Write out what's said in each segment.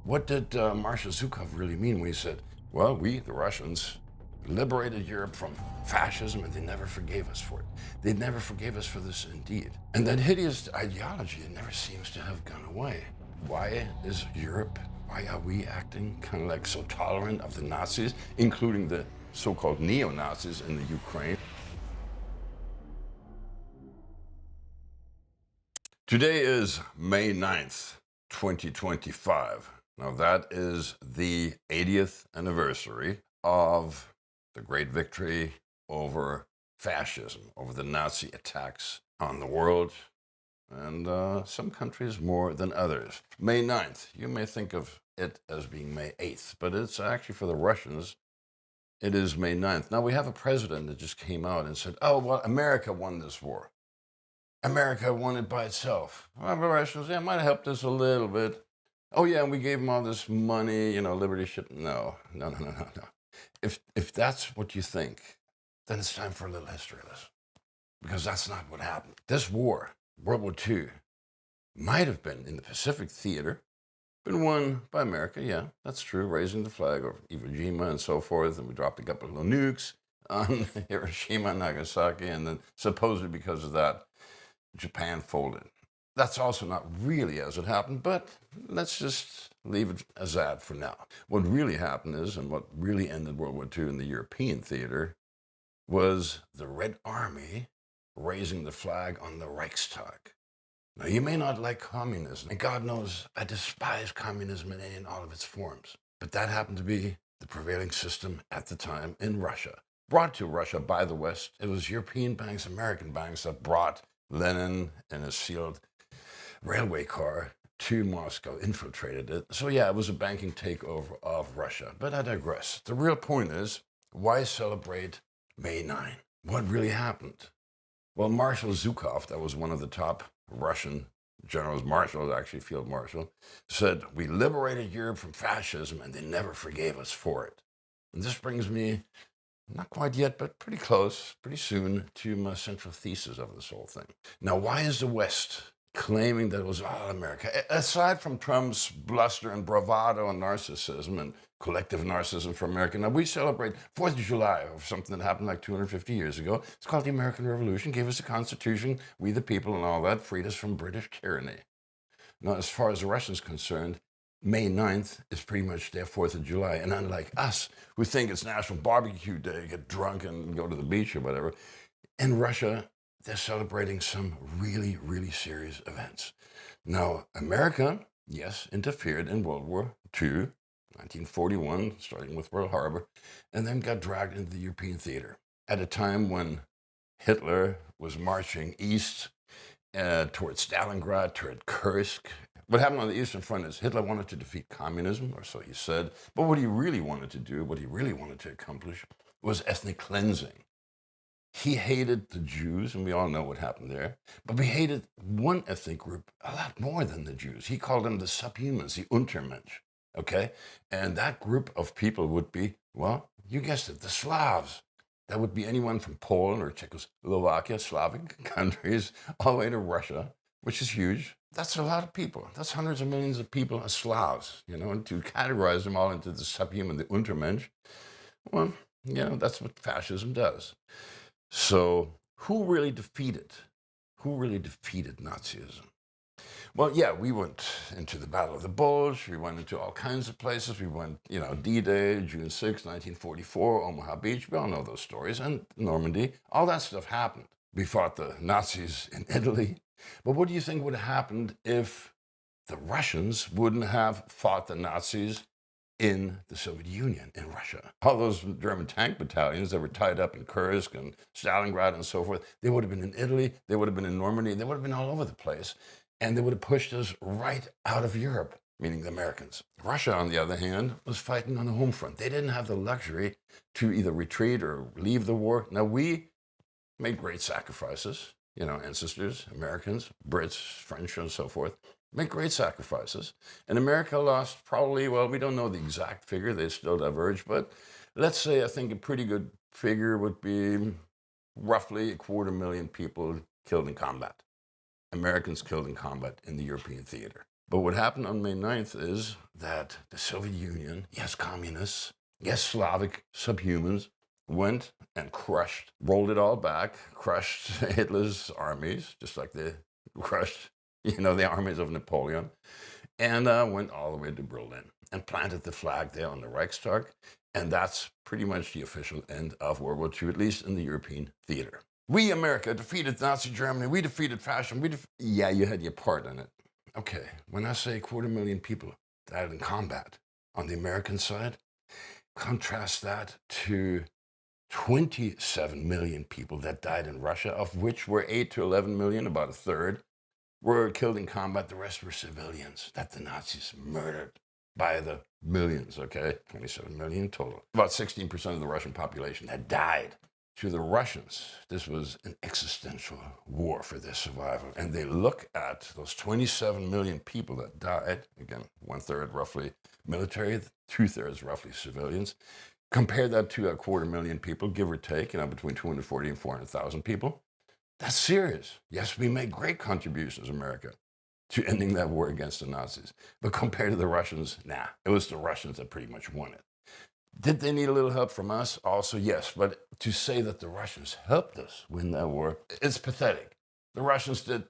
What did Marshal Zhukov really mean when he said, well, we, the Russians, liberated Europe from fascism and they never forgave us for it. They never forgave us for this indeed. And that hideous ideology, it never seems to have gone away. Why is Europe, why are we acting kind of like so tolerant of the Nazis, including the so-called neo-Nazis in the Ukraine? Today is May 9th, 2025. Now that is the 80th anniversary of the great victory over fascism, over the Nazi attacks on the world, and some countries more than others. May 9th, you may think of it as being May 8th, but it's actually for the Russians, it is May 9th. Now we have a president that just came out and said, oh, well, America won this war. America won it by itself. Well, the Russians, yeah, might have helped us a little bit. Oh yeah, and we gave them all this money, liberty ship. No. If that's what you think, then it's time for a little history lesson. Because that's not what happened. This war, World War II, might have been in the Pacific theater, been won by America, yeah, that's true, raising the flag of Iwo Jima and so forth, and we dropped a couple of little nukes on Hiroshima and Nagasaki, and then supposedly because of that, Japan folded. That's also not really as it happened, but let's just leave it as that for now. What really happened is, and what really ended World War II in the European theater, was the Red Army raising the flag on the Reichstag. Now, you may not like communism, and God knows I despise communism in all of its forms, but that happened to be the prevailing system at the time in Russia. Brought to Russia by the West, it was European banks, American banks that brought Lenin in a sealed railway car to Moscow, infiltrated it. So yeah, it was a banking takeover of Russia. But I digress. The real point is, why celebrate May 9? What really happened? Well, Marshal Zhukov, that was one of the top Russian generals, marshals, actually field marshal, said, we liberated Europe from fascism and they never forgave us for it. And this brings me, not quite yet, but pretty close, pretty soon, to my central thesis of this whole thing. Now, why is the West claiming that it was all America? Aside from Trump's bluster and bravado and narcissism and collective narcissism for America, now we celebrate 4th of July of something that happened like 250 years ago. It's called the American Revolution, gave us a constitution, we the people and all that, freed us from British tyranny. Now, as far as the Russians concerned, May 9th is pretty much their 4th of July. And unlike us, who think it's National Barbecue Day, get drunk and go to the beach or whatever, in Russia, they're celebrating some really, really serious events. Now, America, yes, interfered in World War II, 1941, starting with Pearl Harbor, and then got dragged into the European theater at a time when Hitler was marching east towards Stalingrad, toward Kursk. What happened on the Eastern Front is Hitler wanted to defeat communism, or so he said, but what he really wanted to do, what he really wanted to accomplish, was ethnic cleansing. He hated the Jews, and we all know what happened there, but he hated one ethnic group a lot more than the Jews. He called them the subhumans, the Untermensch, okay? And that group of people would be, well, you guessed it, the Slavs. That would be anyone from Poland or Czechoslovakia, Slavic countries, all the way to Russia, which is huge. That's a lot of people. That's hundreds of millions of people as Slavs, and to categorize them all into the subhuman, the Untermensch, well, that's what fascism does. So who really defeated Nazism? Well, yeah, we went into the Battle of the Bulge. We went into all kinds of places. We went, D-Day, June 6, 1944, Omaha Beach. We all know those stories. And Normandy. All that stuff happened. We fought the Nazis in Italy. But what do you think would have happened if the Russians wouldn't have fought the Nazis in the Soviet Union, in Russia? All those German tank battalions that were tied up in Kursk and Stalingrad and so forth, they would have been in Italy, they would have been in Normandy, they would have been all over the place. And they would have pushed us right out of Europe, meaning the Americans. Russia, on the other hand, was fighting on the home front. They didn't have the luxury to either retreat or leave the war. Now, we made great sacrifices, ancestors, Americans, Brits, French, and so forth, made great sacrifices. And America lost probably, well, we don't know the exact figure, they still diverge, but let's say I think a pretty good figure would be roughly 250,000 people killed in combat. Americans killed in combat in the European theater. But what happened on May 9th is that the Soviet Union, yes, communists, yes, Slavic subhumans, went and rolled it all back, crushed Hitler's armies, just like they crushed, the armies of Napoleon, and went all the way to Berlin and planted the flag there on the Reichstag. And that's pretty much the official end of World War II, at least in the European theater. We, America, defeated Nazi Germany. We defeated fascism. Yeah, you had your part in it. Okay, when I say 250,000 people died in combat on the American side, contrast that to 27 million people that died in Russia, of which were 8 to 11 million, about a third, were killed in combat. The rest were civilians that the Nazis murdered by the millions, okay? 27 million total. About 16% of the Russian population had died. To the Russians, this was an existential war for their survival. And they look at those 27 million people that died, again, 1/3 roughly military, 2/3 roughly civilians. Compare that to 250,000 people, give or take, between 240 and 400,000 people. That's serious. Yes, we made great contributions, America, to ending that war against the Nazis. But compared to the Russians, nah, it was the Russians that pretty much won it. Did they need a little help from us? Also, yes. But to say that the Russians helped us win that war, it's pathetic. The Russians did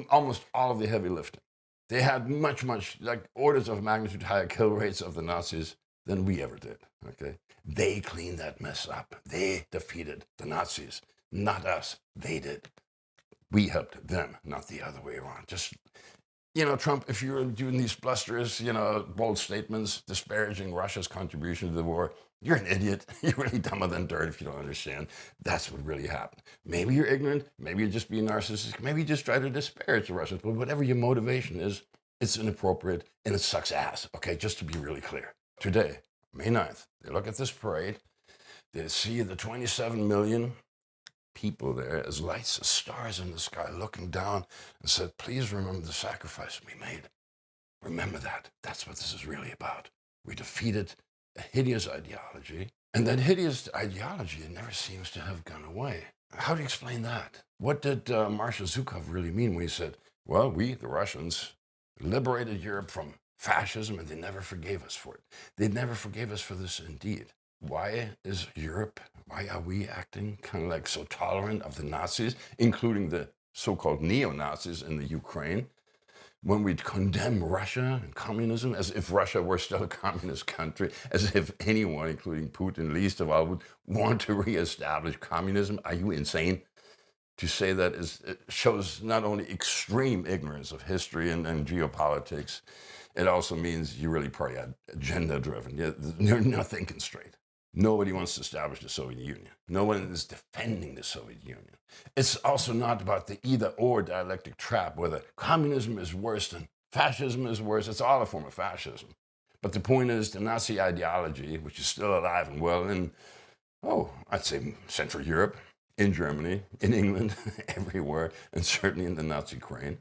almost all of the heavy lifting. They had much, like orders of magnitude higher kill rates of the Nazis than we ever did, okay? They cleaned that mess up. They defeated the Nazis, not us. They did. We helped them, not the other way around. Just, Trump, if you're doing these blusterous, bold statements disparaging Russia's contribution to the war, you're an idiot. You're really dumber than dirt if you don't understand. That's what really happened. Maybe you're ignorant. Maybe you're just being narcissistic. Maybe you just try to disparage the Russians. But whatever your motivation is, it's inappropriate and it sucks ass. Okay, just to be really clear. Today, May 9th, they look at this parade. They see the 27 million people there as lights, as stars in the sky, looking down and said, please remember the sacrifice we made. Remember that. That's what this is really about. We defeated a hideous ideology, and that hideous ideology never seems to have gone away. How do you explain that? What did Marshal Zhukov really mean when he said, well, we, the Russians, liberated Europe from fascism, and they never forgave us for it. They never forgave us for this indeed. Why is Europe, why are we acting kind of like so tolerant of the Nazis, including the so-called neo-Nazis in the Ukraine, when we condemn Russia and communism, as if Russia were still a communist country, as if anyone, including Putin, least of all, would want to reestablish communism? Are you insane? To say that it shows not only extreme ignorance of history and geopolitics, it also means you're really probably agenda-driven. You're not thinking straight. Nobody wants to establish the Soviet Union. No one is defending the Soviet Union. It's also not about the either-or dialectic trap, whether communism is worse than fascism is worse. It's all a form of fascism. But the point is, the Nazi ideology, which is still alive and well in, I'd say Central Europe, in Germany, in England, everywhere, and certainly in the Nazi Ukraine,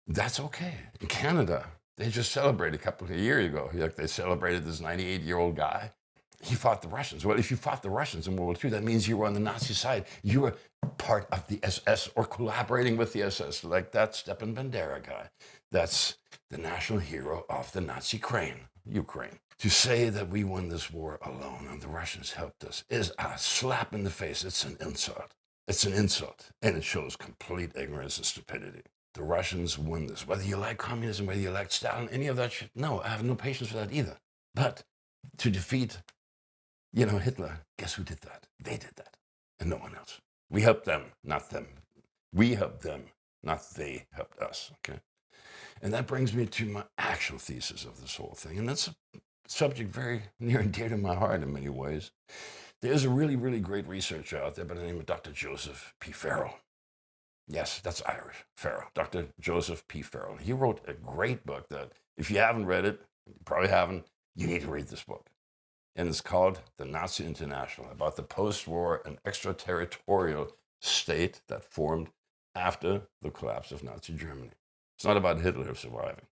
that's okay. In Canada, they just celebrated a couple of years ago. They celebrated this 98-year-old guy. He fought the Russians. Well, if you fought the Russians in World War II, that means you were on the Nazi side. You were part of the SS or collaborating with the SS, like that Stepan Bandera guy. That's the national hero of the Nazi Ukraine. To say that we won this war alone and the Russians helped us is a slap in the face. It's an insult. It's an insult, and it shows complete ignorance and stupidity. The Russians won this. Whether you like communism, whether you like Stalin, any of that shit, no, I have no patience for that either. But to defeat Hitler, guess who did that? They did that, and no one else. We helped them, not them. We helped them, not they helped us, okay? And that brings me to my actual thesis of this whole thing, and that's a subject very near and dear to my heart in many ways. There's a really, really great researcher out there by the name of Dr. Joseph P. Farrell. Yes, that's Irish, Farrell, Dr. Joseph P. Farrell. He wrote a great book that, if you haven't read it, you probably haven't, you need to read this book. And it's called The Nazi International, about the post-war and extraterritorial state that formed after the collapse of Nazi Germany. It's not about Hitler surviving.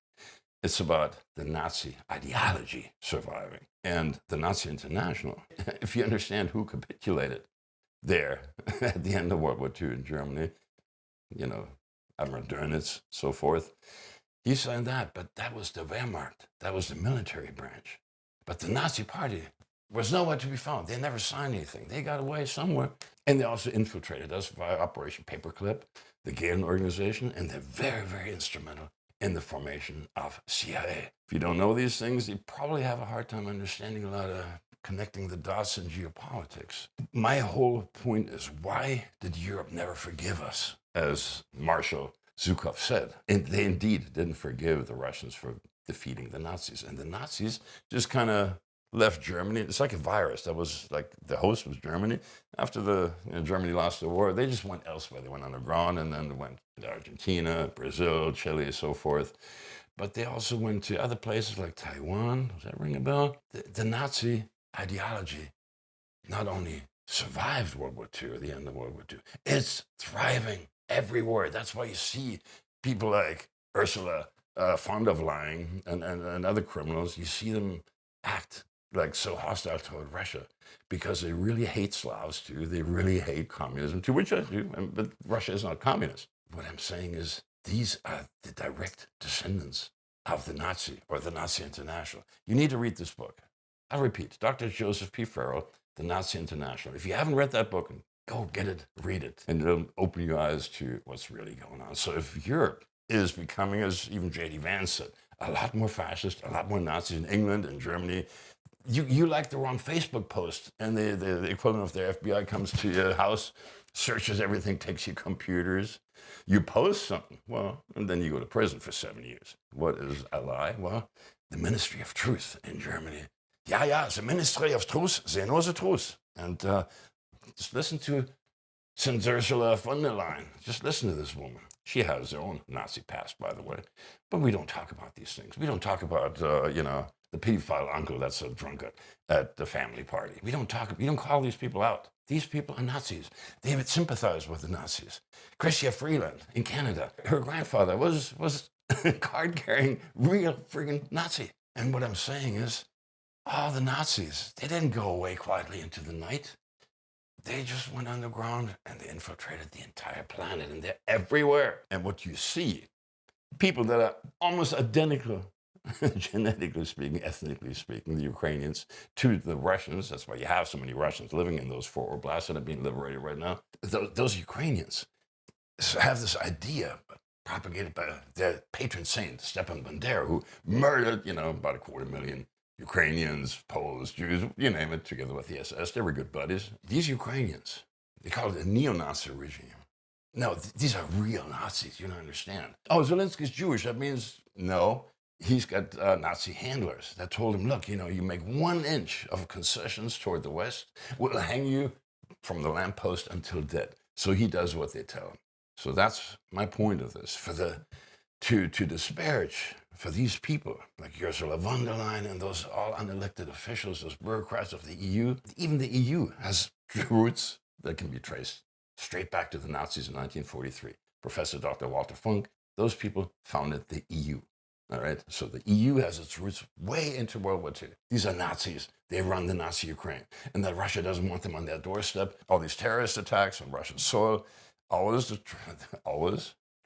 It's about the Nazi ideology surviving. And the Nazi International, if you understand who capitulated there at the end of World War II in Germany, Admiral Dönitz, so forth, He's saying that, but that was the Wehrmacht. That was the military branch. But the Nazi party was nowhere to be found. They never signed anything. They got away somewhere. And they also infiltrated us via Operation Paperclip, the Gehlen organization, and they're very, very instrumental in the formation of CIA. If you don't know these things, you probably have a hard time understanding a lot of connecting the dots in geopolitics. My whole point is, why did Europe never forgive us? As Marshal Zhukov said, and they indeed didn't forgive the Russians for defeating the Nazis. And the Nazis just kind of left Germany. It's like a virus. That was like, the host was Germany. After Germany lost the war, they just went elsewhere. They went underground, and then they went to Argentina, Brazil, Chile, so forth. But they also went to other places like Taiwan. Does that ring a bell? The Nazi ideology not only survived World War II, or the end of World War II, it's thriving everywhere. That's why you see people like Ursula von der Leyen and other criminals. You see them act like so hostile toward Russia because they really hate Slavs too. They really hate communism too, which I do, but Russia is not communist. What I'm saying is, these are the direct descendants of the Nazi, or the Nazi International. You need to read this book. I'll repeat, Dr. Joseph P. Farrell, The Nazi International. If you haven't read that book, go get it, read it, and it'll open your eyes to what's really going on. So if Europe is becoming, as even J.D. Vance said, a lot more fascist, a lot more Nazis in England and Germany, you like the wrong Facebook post, and the equivalent of the FBI comes to your house, searches everything, takes your computers. You post something, well, and then you go to prison for 7 years. What is a lie? Well, the Ministry of Truth in Germany. Yeah, the Ministry of Truth, they know the truth. And just listen to St. Ursula von der Leyen. Just listen to this woman. She has her own Nazi past, by the way. But we don't talk about these things. We don't talk about, the pedophile uncle that's a drunkard at the family party. We don't call these people out. These people are Nazis. They would sympathize with the Nazis. Chrystia Freeland in Canada, her grandfather was a card-carrying, real friggin' Nazi. And what I'm saying is, all the Nazis, they didn't go away quietly into the night. They just went underground and they infiltrated the entire planet, and they're everywhere. And what you see, people that are almost identical, genetically speaking, ethnically speaking, the Ukrainians to the Russians. That's why you have so many Russians living in those 4 oblasts that are being liberated right now. Those Ukrainians have this idea propagated by their patron saint, Stepan Bandera, who murdered, about 250,000 Ukrainians, Poles, Jews, you name it, together with the SS. They were good buddies. These Ukrainians, they call it a neo-Nazi regime. No, these are real Nazis. You don't understand. Oh, Zelensky's Jewish. That means no. He's got Nazi handlers that told him, look, you make 1 inch of concessions toward the West, we'll hang you from the lamppost until dead. So he does what they tell him. So that's my point of this. To disparage for these people like Ursula von der Leyen and those all unelected officials, those bureaucrats of the EU. Even the EU has roots that can be traced straight back to the Nazis in 1943. Professor Dr. Walter Funk, those people founded the EU. All right, so the EU has its roots way into World War II. These are Nazis. They run the Nazi Ukraine. And that Russia doesn't want them on their doorstep. All these terrorist attacks on Russian soil always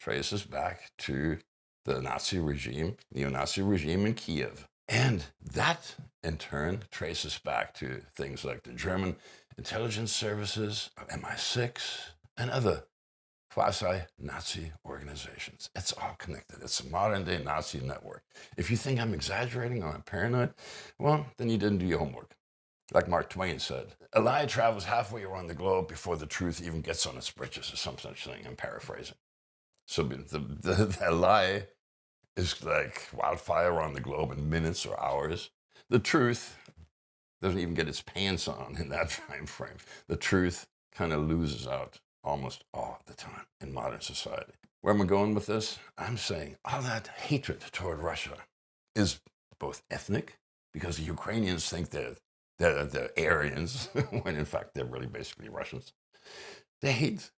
traces back to the Nazi regime, neo-Nazi regime in Kiev. And that, in turn, traces back to things like the German intelligence services, MI6, and other quasi-Nazi organizations. It's all connected. It's a modern-day Nazi network. If you think I'm exaggerating or I'm paranoid, well, then you didn't do your homework. Like Mark Twain said, a lie travels halfway around the globe before the truth even gets on its britches, or some such thing. I'm paraphrasing. So the lie is like wildfire around the globe in minutes or hours. The truth doesn't even get its pants on in that time frame. The truth kind of loses out almost all the time in modern society. Where am I going with this? I'm saying all that hatred toward Russia is both ethnic, because the Ukrainians think they're Aryans, when in fact they're really basically Russians. They hate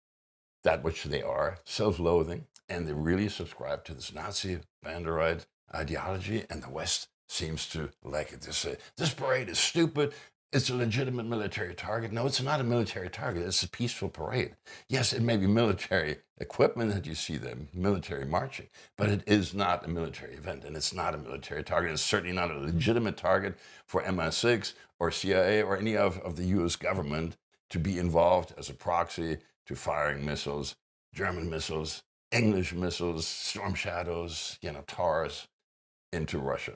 that which they are, self-loathing, and they really subscribe to this Nazi Banderite ideology, and the West seems to like it. They say, this parade is stupid, It's a legitimate military target. No, it's not a military target. It's a peaceful parade. Yes, it may be military equipment that you see there, military marching, but it is not a military event, and it's not a military target. It's certainly not a legitimate target for MI6 or CIA or any of the US government to be involved as a proxy to firing missiles, German missiles, English missiles, Storm Shadows, TARS into Russia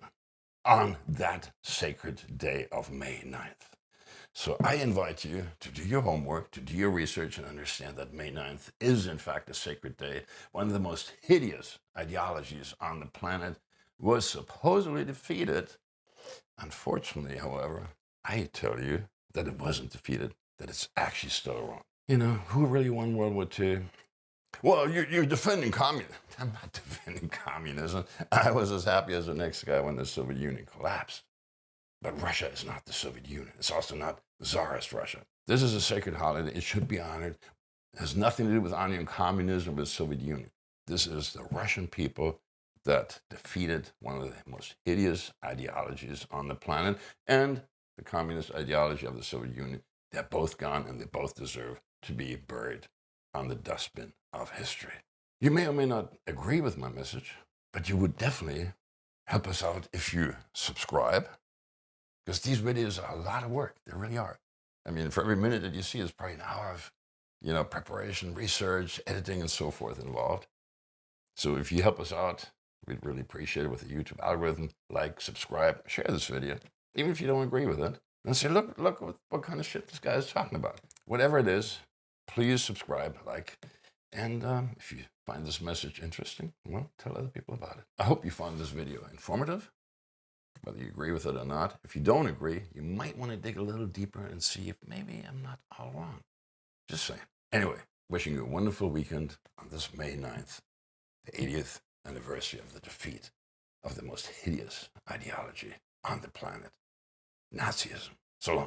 on that sacred day of May 9th. So I invite you to do your homework, to do your research, and understand that May 9th is in fact a sacred day. One of the most hideous ideologies on the planet was supposedly defeated. Unfortunately, however, I tell you that it wasn't defeated, that it's actually still wrong. Who really won World War II? Well, you're defending communism. I'm not defending communism. I was as happy as the next guy when the Soviet Union collapsed. But Russia is not the Soviet Union. It's also not Tsarist Russia. This is a sacred holiday. It should be honored. It has nothing to do with honoring communism or the Soviet Union. This is the Russian people that defeated one of the most hideous ideologies on the planet, and the communist ideology of the Soviet Union. They're both gone, and they both deserve to be buried on the dustbin of history. You may or may not agree with my message, but you would definitely help us out if you subscribe, because these videos are a lot of work. They really are. I mean, for every minute that you see is probably an hour of, preparation, research, editing, and so forth involved. So if you help us out, we'd really appreciate it with the YouTube algorithm. Like, subscribe, share this video, even if you don't agree with it. And say, look what kind of shit this guy is talking about. Whatever it is, please subscribe, like, and if you find this message interesting, well, tell other people about it. I hope you found this video informative, whether you agree with it or not. If you don't agree, you might want to dig a little deeper and see if maybe I'm not all wrong. Just saying. Anyway, wishing you a wonderful weekend on this May 9th, the 80th anniversary of the defeat of the most hideous ideology on the planet, Nazism. So long.